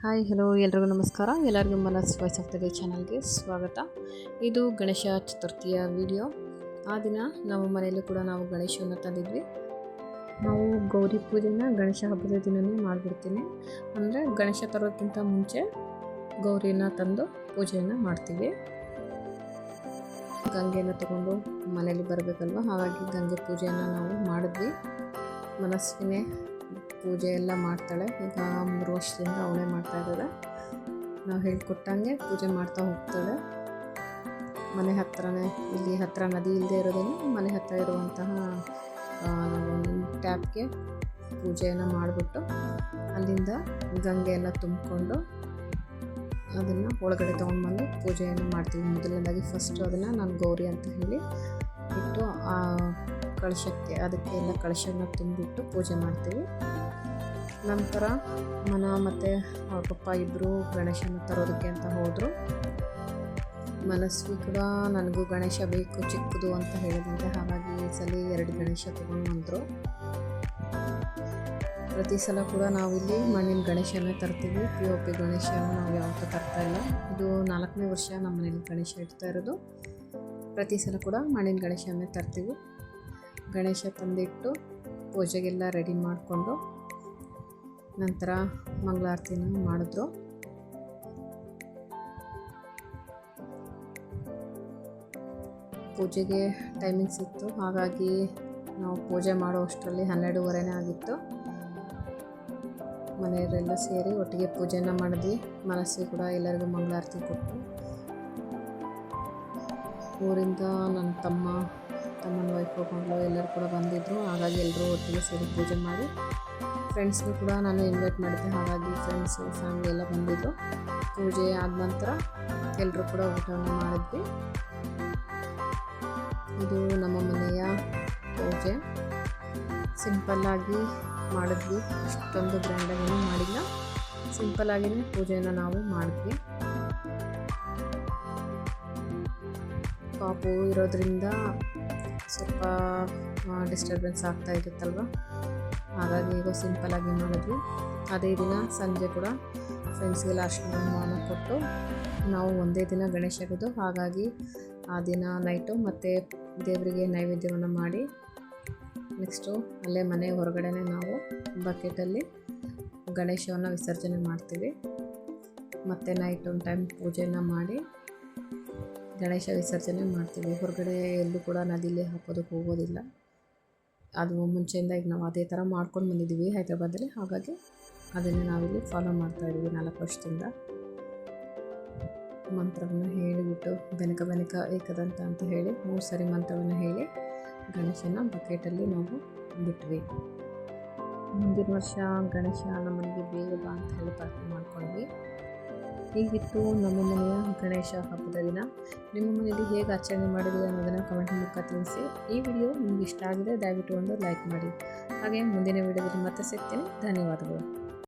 Hi hello ಎಲ್ರಿಗೂ ನಮಸ್ಕಾರ. ಎಲ್ಲರಿಗೂ ಮನಸ್ ವಾಯ್ಸ್ ಆಫ್ ದ ಡೇ ಚಾನಲ್ಗೆ ಸ್ವಾಗತ. ಇದು ಗಣೇಶ ಚತುರ್ಥಿಯ ವಿಡಿಯೋ. ಆ ದಿನ ನಮ್ಮ ಮನೆಯಲ್ಲೂ ಕೂಡ ನಾವು ಗಣೇಶನ ತಂದಿದ್ವಿ. ನಾವು ಗೌರಿ ಪೂಜೆನ ಗಣೇಶ ಹಬ್ಬದ ದಿನವೇ ಮಾಡಿಬಿಡ್ತೀನಿ. ಅಂದರೆ ಗಣೇಶ ತರೋಕ್ಕಿಂತ ಮುಂಚೆ ಗೌರಿನ ತಂದು ಪೂಜೆಯನ್ನು ಮಾಡ್ತೀವಿ. ಗಂಗೆಯನ್ನು ತಗೊಂಡು ಮನೇಲಿ ಬರಬೇಕಲ್ವ, ಹಾಗಾಗಿ ಗಂಗೆ ಪೂಜೆಯನ್ನು ನಾವು ಮಾಡಿದ್ವಿ. ಮನಸ್ವಿನೇ ಪೂಜೆ ಎಲ್ಲ ಮಾಡ್ತಾಳೆ. ಈಗ 3 ವರ್ಷದಿಂದ ಅವಳೇ ಮಾಡ್ತಾ ಇದ್ದಾಳೆ. ನಾವು ಹೇಳ್ಕೊಟ್ಟಂಗೆ ಪೂಜೆ ಮಾಡ್ತಾ ಹೋಗ್ತಾಳೆ. ಮನೆ ಹತ್ರನೇ, ಇಲ್ಲಿ ಹತ್ತಿರ ನದಿ ಇಲ್ಲದೆ ಇರೋದನ್ನು ಮನೆ ಹತ್ತಿರ ಇರುವಂತಹ ಟ್ಯಾಪ್ಗೆ ಪೂಜೆಯನ್ನು ಮಾಡಿಬಿಟ್ಟು ಅಲ್ಲಿಂದ ಗಂಗೆಯನ್ನು ತುಂಬಿಕೊಂಡು ಅದನ್ನು ಒಳಗಡೆ ತೊಗೊಂಡ್ಬಂದು ಪೂಜೆಯನ್ನು ಮಾಡ್ತೀವಿ. ಮೊದಲನೇದಾಗಿ ಫಸ್ಟು ಅದನ್ನು ನಾನು ಗೌರಿ ಅಂತ ಹೇಳಿ ಇಟ್ಟು ಆ ಕಳಶಕ್ಕೆ ಅದಕ್ಕೆಲ್ಲ ಕಳಶವನ್ನು ತುಂಬಿಟ್ಟು ಪೂಜೆ ಮಾಡ್ತೀವಿ. ನಂತರ ಮನ ಮತ್ತು ಅವ್ರ ಪಪ್ಪ ಇಬ್ಬರು ಗಣೇಶನ ತರೋದಕ್ಕೆ ಅಂತ ಹೋದರು. ಮನಸ್ವಿ ಕೂಡ ನನಗೂ ಗಣೇಶ ಬೇಕು ಚಿಕ್ಕದು ಅಂತ ಹೇಳಿದಂತೆ, ಹಾಗಾಗಿ ಈ ಸಲ 2 ಗಣೇಶ ತೊಗೊಂಡು ಬಂದರು. ಪ್ರತಿ ಸಲ ಕೂಡ ನಾವಿಲ್ಲಿ ಮಣ್ಣಿನ ಗಣೇಶನ ತರ್ತೀವಿ. POP ಗಣೇಶನ ನಾವು ಯಾವತ್ತೂ ತರ್ತಾ ಇಲ್ಲ. ಇದು 4ನೇ ವರ್ಷ ನಮ್ಮ ಮನೇಲಿ ಗಣೇಶ ಇಡ್ತಾ ಇರೋದು. ಪ್ರತಿ ಸಲ ಕೂಡ ಮಣ್ಣಿನ ಗಣೇಶನೇ ತರ್ತೀವಿ. ಗಣೇಶ ತಂದಿಟ್ಟು ಪೂಜೆಗೆಲ್ಲ ರೆಡಿ ಮಾಡಿಕೊಂಡು ನಂತರ ಮಂಗಳಾರತಿನ ಮಾಡಿದ್ರು. ಪೂಜೆಗೆ ಟೈಮಿಂಗ್ಸ್ ಇತ್ತು, ಹಾಗಾಗಿ ನಾವು ಪೂಜೆ ಮಾಡೋ ಅಷ್ಟರಲ್ಲಿ 12:15 ಆಗಿತ್ತು. ಮನೆಯವರೆಲ್ಲ ಸೇರಿ ಒಟ್ಟಿಗೆ ಪೂಜೆನ ಮಾಡಿದ್ವಿ. ಮನಸ್ಸು ಕೂಡ ಎಲ್ಲರಿಗೂ ಮಂಗಳಾರತಿ ಕೊಟ್ಟು, ಊರಿಂದ ನನ್ನ ತಮ್ಮನ ವೈಫು ಮಗಳು ಎಲ್ಲರೂ ಕೂಡ ಬಂದಿದ್ದರು. ಹಾಗಾಗಿ ಎಲ್ಲರೂ ಒಟ್ಟಿಗೆ ಸೇರಿ ಪೂಜೆ ಮಾಡಿ, ಫ್ರೆಂಡ್ಸ್ಗೂ ಕೂಡ ನಾನು ಇನ್ವೈಟ್ ಮಾಡಿದ್ದೆ. ಹಾಗಾಗಿ ಫ್ರೆಂಡ್ಸು ಫ್ಯಾಮಿಲಿ ಎಲ್ಲ ಬಂದಿದ್ದರು. ಪೂಜೆ ಆದ ನಂತರ ಎಲ್ಲರೂ ಕೂಡ ಊಟವನ್ನು ಮಾಡಿದ್ವಿ. ಇದು ನಮ್ಮ ಮನೆಯ ಪೂಜೆ. ಸಿಂಪಲ್ಲಾಗಿ ಮಾಡಿದ್ವಿ, ಅಷ್ಟೊಂದು ಗ್ರ್ಯಾಂಡಾಗಿ ಮಾಡಿಲ್ಲ. ಸಿಂಪಲ್ಲಾಗಿಯೇ ಪೂಜೆಯನ್ನು ನಾವು ಮಾಡಿದ್ವಿ. ಪಾಪು ಇರೋದ್ರಿಂದ ಸ್ವಲ್ಪ ಡಿಸ್ಟರ್ಬೆನ್ಸ್ ಆಗ್ತಾ ಇರುತ್ತಲ್ವ, ಹಾಗಾಗಿ ಈಗ ಸಿಂಪಲ್ಲಾಗಿ ಮಾಡಿದ್ವಿ. ಅದೇ ದಿನ ಸಂಜೆ ಕೂಡ ಫ್ರೆಂಡ್ಸ್ಗೆಲ್ಲ ಅರ್ಶಿನ ಕೊಟ್ಟು ನಾವು ಒಂದೇ ದಿನ ಗಣೇಶ ಇರೋದು, ಹಾಗಾಗಿ ಆ ದಿನ ನೈಟು ಮತ್ತು ದೇವರಿಗೆ ನೈವೇದ್ಯವನ್ನು ಮಾಡಿ ನೆಕ್ಸ್ಟು ಅಲ್ಲೇ ಮನೆ ಹೊರಗಡೆನೇ ನಾವು ಬಕೆಟಲ್ಲಿ ಗಣೇಶವನ್ನು ವಿಸರ್ಜನೆ ಮಾಡ್ತೀವಿ. ಮತ್ತು ನೈಟ್ ಒಂದು ಟೈಮ್ ಪೂಜೆನ ಮಾಡಿ ಗಣೇಶ ವಿಸರ್ಜನೆ ಮಾಡ್ತೀವಿ. ಹೊರಗಡೆ ಎಲ್ಲೂ ಕೂಡ ನದಿಲಿ ಹಾಕೋದಕ್ಕೆ ಹೋಗೋದಿಲ್ಲ. ಅದು ಮುಂಚೆಯಿಂದ ಈಗ ನಾವು ಅದೇ ಥರ ಮಾಡ್ಕೊಂಡು ಬಂದಿದ್ದೀವಿ ಹೈದ್ರಾಬಾದಲ್ಲಿ, ಹಾಗಾಗಿ ಅದನ್ನೇ ನಾವಿಲ್ಲಿ ಫಾಲೋ ಮಾಡ್ತಾಯಿದ್ದೀವಿ 4 ವರ್ಷದಿಂದ. ಮಂತ್ರವನ್ನು ಹೇಳಿಬಿಟ್ಟು ಬೆನಕ ಏಕದಂತ ಅಂತ ಹೇಳಿ 3 ಸರಿ ಮಂತ್ರವನ್ನು ಹೇಳಿ ಗಣೇಶನ ಬಕೆಟಲ್ಲಿ ನಾವು ಬಿಟ್ವಿ. ಮುಂದಿನ ವರ್ಷ ಗಣೇಶ ನಮ್ಮನೆಗೆ ಬೇಗ ಬಾ ಅಂತ ಹೇಳಿ ಪ್ರಾರ್ಥನೆ ಮಾಡ್ಕೊಂಡ್ವಿ. ಹೀಗಿತ್ತು ನಮ್ಮ ಮನೆಯ ಗಣೇಶ ಹಬ್ಬದ ದಿನ. ನಿಮ್ಮ ಮನೆಯಲ್ಲಿ ಹೇಗೆ ಆಚರಣೆ ಮಾಡಿದ್ವಿ ಅನ್ನೋದನ್ನು ಕಮೆಂಟ್ ಮೂಲಕ ತಿಳಿಸಿ. ಈ ವಿಡಿಯೋ ನಿಮ್ಗೆ ಇಷ್ಟ ಆಗಿದೆ ದಯವಿಟ್ಟು ಒಂದು ಲೈಕ್ ಮಾಡಿ. ಹಾಗೆ ಮುಂದಿನ ವಿಡಿಯೋದಲ್ಲಿ ಮತ್ತೆ ಸಿಗ್ತೀನಿ. ಧನ್ಯವಾದಗಳು.